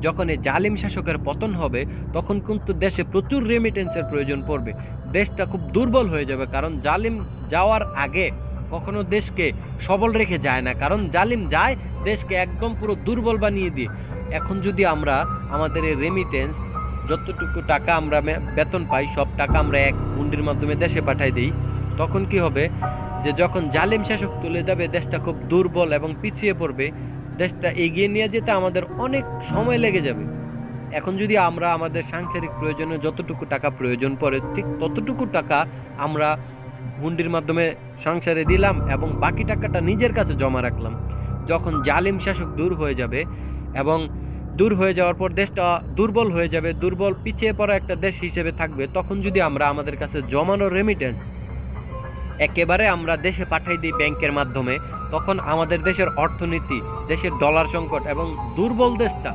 যখন এই জালিম শাসকের পতন হবে তখন কিন্তু দেশে প্রচুর রেমিটেন্সের প্রয়োজন পড়বে। দেশটা খুব দুর্বল হয়ে যাবে, কারণ জালিম যাওয়ার আগে কখনো দেশকে সবল রেখে যায় না, কারণ জালিম যায় দেশকে একদম পুরো দুর্বল বানিয়ে দিয়ে। এখন যদি আমরা আমাদের এই রেমিটেন্স, যতটুকু টাকা আমরা বেতন পাই সব টাকা আমরা এক হুন্ডির মাধ্যমে দেশে পাঠাই দিই, তখন কি হবে যে যখন জালিম শাসক তুলে যাবে দেশটা খুব দুর্বল এবং পিছিয়ে পড়বে, দেশটা এগিয়ে নিয়ে যেতে আমাদের অনেক সময় লেগে যাবে। এখন যদি আমরা আমাদের সাংসারিক প্রয়োজনে যতটুকু টাকা প্রয়োজন পড়ে ঠিক ততটুকু টাকা আমরা হুন্ডির মাধ্যমে সংসারে দিলাম এবং বাকি টাকাটা নিজের কাছে জমা রাখলাম, যখন জালিম শাসক দূর হয়ে যাবে এবং দূর হয়ে যাওয়ার পর দেশটা দুর্বল হয়ে যাবে, দুর্বল পিছিয়ে পড়া একটা দেশ হিসেবে থাকবে, তখন যদি আমরা আমাদের কাছে জমানো রেমিটেন্স একেবারে আমরা দেশে পাঠাই দিই ব্যাংকের মাধ্যমে, তখন আমাদের দেশের অর্থনীতি, দেশের ডলার সংকট এবং দুর্বল দেশটা